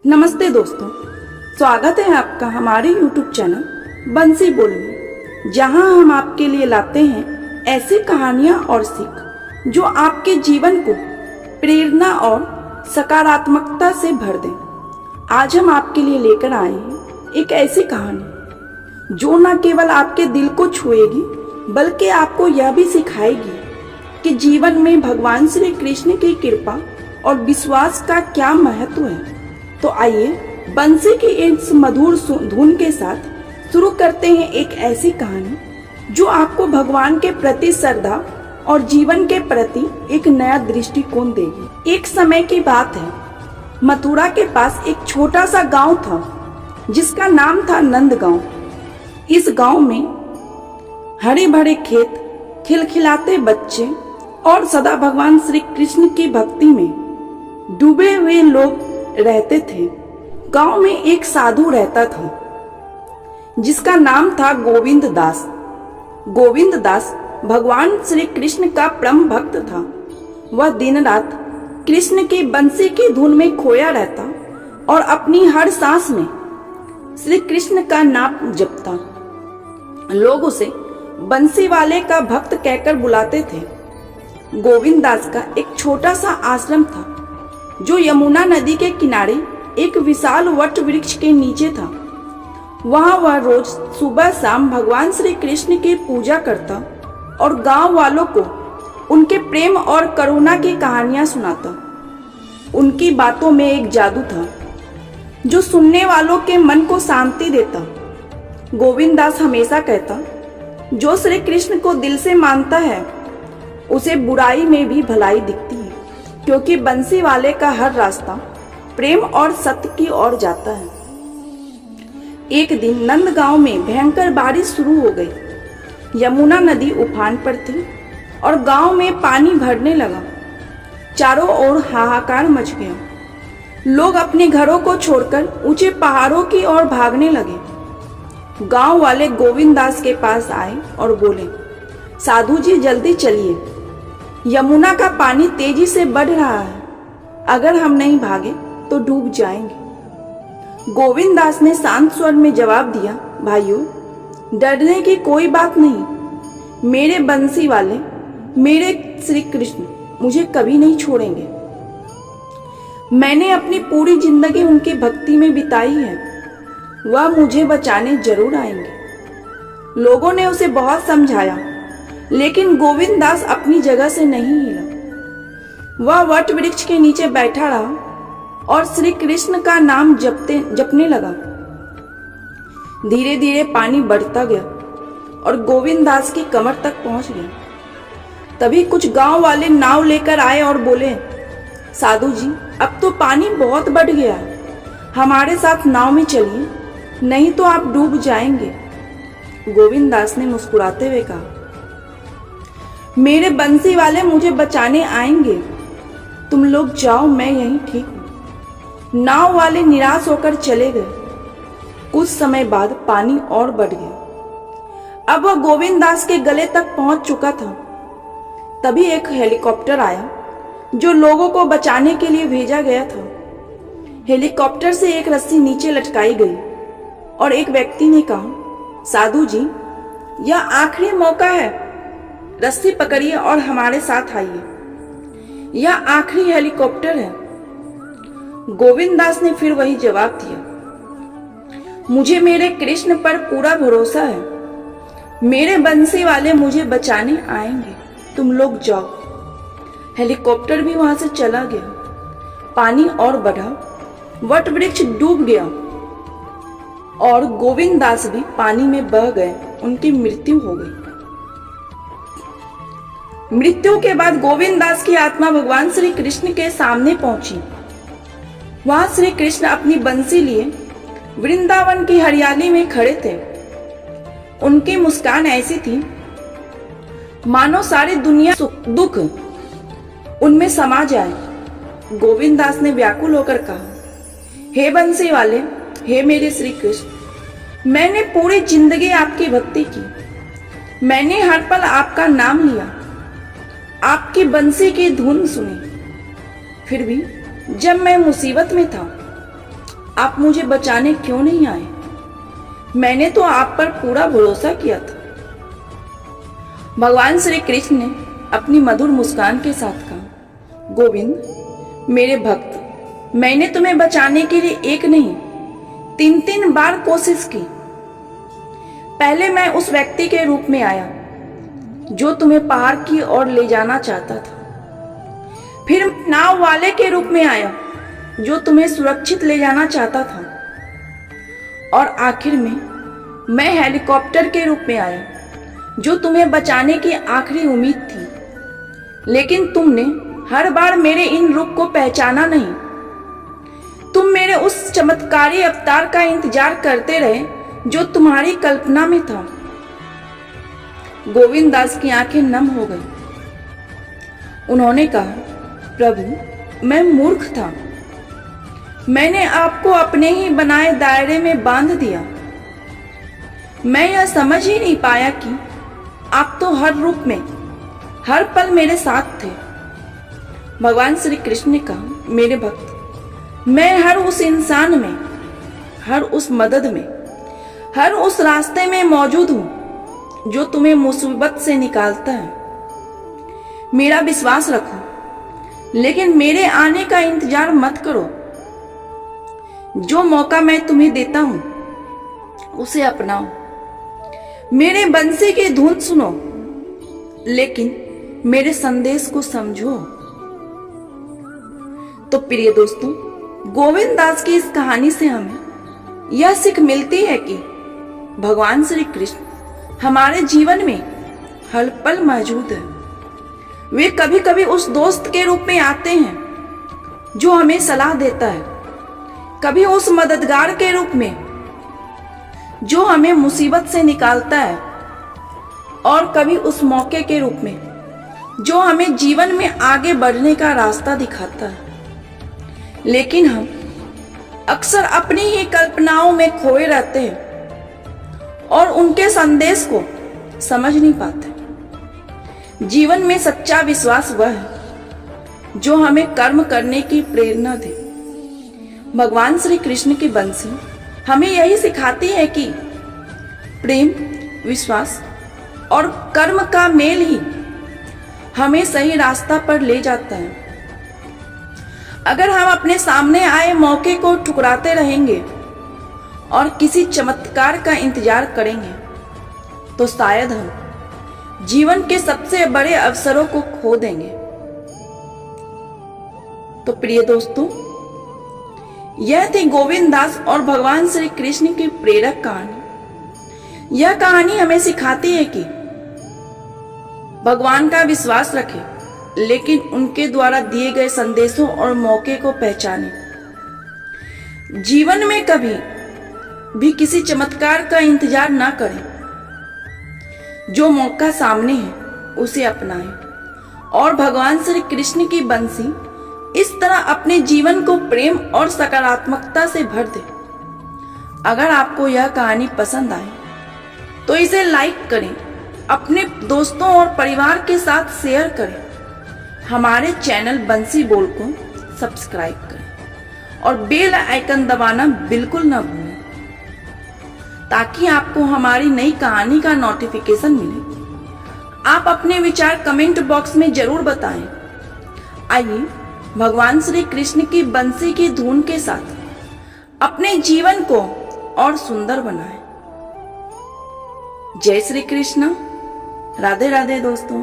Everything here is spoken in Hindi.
नमस्ते दोस्तों, स्वागत है आपका हमारे YouTube चैनल बंसी बोल में, जहां हम आपके लिए लाते हैं ऐसी कहानियां और सीख जो आपके जीवन को प्रेरणा और सकारात्मकता से भर दें। आज हम आपके लिए लेकर आए हैं एक ऐसी कहानी जो न केवल आपके दिल को छुएगी बल्कि आपको यह भी सिखाएगी कि जीवन में भगवान श्री कृष्ण की कृपा और विश्वास का क्या महत्व है। तो आइए बंसी की इस मधुर धुन के साथ शुरू करते हैं एक ऐसी कहानी जो आपको भगवान के प्रति श्रद्धा और जीवन के प्रति एक नया दृष्टिकोण देगी। एक समय की बात है, मथुरा के पास एक छोटा सा गांव था जिसका नाम था नंद गांव। इस गांव में हरे भरे खेत, खिलखिलाते बच्चे और सदा भगवान श्री कृष्ण की भक्ति में डूबे हुए लोग रहते थे। गांव में एक साधु रहता था जिसका नाम था गोविंद दास। गोविंद दास भगवान श्री कृष्ण का परम भक्त था। वह दिन रात कृष्ण की बंसी की धुन में खोया रहता और अपनी हर सांस में श्री कृष्ण का नाम जपता। लोग उसे बंसी वाले का भक्त कहकर बुलाते थे। गोविंद दास का एक छोटा सा आश्रम था जो यमुना नदी के किनारे एक विशाल वट वृक्ष के नीचे था। वहां वह रोज सुबह शाम भगवान श्री कृष्ण की पूजा करता और गांव वालों को उनके प्रेम और करुणा की कहानियां सुनाता। उनकी बातों में एक जादू था जो सुनने वालों के मन को शांति देता। गोविंद दास हमेशा कहता, जो श्री कृष्ण को दिल से मानता है उसे बुराई में भी भलाई दिखती है, क्योंकि बंसी वाले का हर रास्ता प्रेम और सत्य की ओर जाता है। एक दिन नंद गांव में भयंकर बारिश शुरू हो गई। यमुना नदी उफान पर थी और गांव में पानी भरने लगा। चारों ओर हाहाकार मच गया। लोग अपने घरों को छोड़कर ऊंचे पहाड़ों की ओर भागने लगे। गांव वाले गोविंद दास के पास आए और बोले, साधु जी जल्दी चलिए, यमुना का पानी तेजी से बढ़ रहा है। अगर हम नहीं भागे तो डूब जाएंगे। गोविंद दास ने शांत स्वर में जवाब दिया, भाइयों डरने की कोई बात नहीं। मेरे बंसी वाले, मेरे श्री कृष्ण मुझे कभी नहीं छोड़ेंगे। मैंने अपनी पूरी जिंदगी उनकी भक्ति में बिताई है। वह मुझे बचाने जरूर आएंगे। लोगों ने उसे बहुत समझाया, लेकिन गोविंद दास अपनी जगह से नहीं हिला। वह वट वृक्ष के नीचे बैठा रहा और श्री कृष्ण का नाम जपने लगा। धीरे धीरे पानी बढ़ता गया और गोविंद दास की कमर तक पहुंच गया। तभी कुछ गांव वाले नाव लेकर आए और बोले, साधु जी अब तो पानी बहुत बढ़ गया है, हमारे साथ नाव में चलिए, नहीं तो आप डूब जाएंगे। गोविंद दास ने मुस्कुराते हुए कहा, मेरे बंसी वाले मुझे बचाने आएंगे, तुम लोग जाओ, मैं यहीं ठीक हूं। नाव वाले निराश होकर चले गए। कुछ समय बाद पानी और बढ़ गया। अब वह गोविंद दास के गले तक पहुंच चुका था। तभी एक हेलीकॉप्टर आया जो लोगों को बचाने के लिए भेजा गया था। हेलीकॉप्टर से एक रस्सी नीचे लटकाई गई और एक व्यक्ति ने कहा, साधु जी यह आखिरी मौका है, रस्सी पकड़िए और हमारे साथ आइए, यह आखिरी हेलीकॉप्टर है। गोविंद दास ने फिर वही जवाब दिया, मुझे मेरे कृष्ण पर पूरा भरोसा है, मेरे बंसी वाले मुझे बचाने आएंगे, तुम लोग जाओ। हेलीकॉप्टर भी वहां से चला गया। पानी और बढ़ा, वट वृक्ष डूब गया और गोविंद दास भी पानी में बह गए। उनकी मृत्यु हो गई। मृत्यु के बाद गोविंद दास की आत्मा भगवान श्री कृष्ण के सामने पहुंची। वहां श्री कृष्ण अपनी बंसी लिए वृंदावन की हरियाली में खड़े थे। उनकी मुस्कान ऐसी थी मानो सारी दुनिया दुख उनमें समा जाए। गोविंद दास ने व्याकुल होकर कहा, हे बंसी वाले, हे मेरे श्री कृष्ण, मैंने पूरी जिंदगी आपकी भक्ति की, मैंने हर पल आपका नाम लिया, आपकी बंसी की धुन सुनी। फिर भी जब मैं मुसीबत में था आप मुझे बचाने क्यों नहीं आए? मैंने तो आप पर पूरा भरोसा किया था। भगवान श्री कृष्ण ने अपनी मधुर मुस्कान के साथ कहा, गोविंद मेरे भक्त, मैंने तुम्हें बचाने के लिए एक नहीं 3-3 बार कोशिश की। पहले मैं उस व्यक्ति के रूप में आया जो तुम्हें पहाड़ की ओर ले जाना चाहता था, फिर नाव वाले के रूप में आया जो तुम्हें सुरक्षित ले जाना चाहता था, और आखिर में मैं हेलीकॉप्टर के रूप में आया जो तुम्हें बचाने की आखिरी उम्मीद थी। लेकिन तुमने हर बार मेरे इन रूप को पहचाना नहीं। तुम मेरे उस चमत्कारी अवतार का इंतजार करते रहे जो तुम्हारी कल्पना में था। गोविंद दास की आंखें नम हो गई। उन्होंने कहा, प्रभु मैं मूर्ख था। मैंने आपको अपने ही बनाए दायरे में बांध दिया। मैं यह समझ ही नहीं पाया कि आप तो हर रूप में हर पल मेरे साथ थे। भगवान श्री कृष्ण ने कहा, मेरे भक्त, मैं हर उस इंसान में, हर उस मदद में, हर उस रास्ते में मौजूद हूं जो तुम्हें मुसीबत से निकालता है। मेरा विश्वास रखो, लेकिन मेरे आने का इंतजार मत करो। जो मौका मैं तुम्हें देता हूं उसे अपनाओ। मेरे बंसी की धुन सुनो, लेकिन मेरे संदेश को समझो। तो प्रिय दोस्तों, गोविंद दास की इस कहानी से हमें यह सीख मिलती है कि भगवान श्री कृष्ण हमारे जीवन में हर पल मौजूद है। वे कभी कभी उस दोस्त के रूप में आते हैं जो हमें सलाह देता है, कभी उस मददगार के रूप में जो हमें मुसीबत से निकालता है, और कभी उस मौके के रूप में जो हमें जीवन में आगे बढ़ने का रास्ता दिखाता है। लेकिन हम अक्सर अपनी ही कल्पनाओं में खोए रहते हैं और उनके संदेश को समझ नहीं पाते। जीवन में सच्चा विश्वास वह है जो हमें कर्म करने की प्रेरणा दे। भगवान श्री कृष्ण की बंसी हमें यही सिखाती है कि प्रेम, विश्वास और कर्म का मेल ही हमें सही रास्ता पर ले जाता है। अगर हम अपने सामने आए मौके को ठुकराते रहेंगे और किसी चमत्कार का इंतजार करेंगे, तो शायद हम जीवन के सबसे बड़े अवसरों को खो देंगे। तो प्रिय दोस्तों, यह थी गोविंद दास और भगवान श्री कृष्ण की प्रेरक कहानी। यह कहानी हमें सिखाती है कि भगवान का विश्वास रखें, लेकिन उनके द्वारा दिए गए संदेशों और मौके को पहचानें। जीवन में कभी भी किसी चमत्कार का इंतजार ना करें। जो मौका सामने है उसे अपनाएं और भगवान श्री कृष्ण की बंसी इस तरह अपने जीवन को प्रेम और सकारात्मकता से भर दे। अगर आपको यह कहानी पसंद आए तो इसे लाइक करें, अपने दोस्तों और परिवार के साथ शेयर करें। हमारे चैनल बंसी बोल को सब्सक्राइब करें और बेल आइकन दबाना बिल्कुल न भूलें, ताकि आपको हमारी नई कहानी का नोटिफिकेशन मिले। आप अपने विचार कमेंट बॉक्स में जरूर बताएं। आइए भगवान श्री कृष्ण की बंसी की धुन के साथ अपने जीवन को और सुंदर बनाएं। जय श्री कृष्ण। राधे राधे दोस्तों।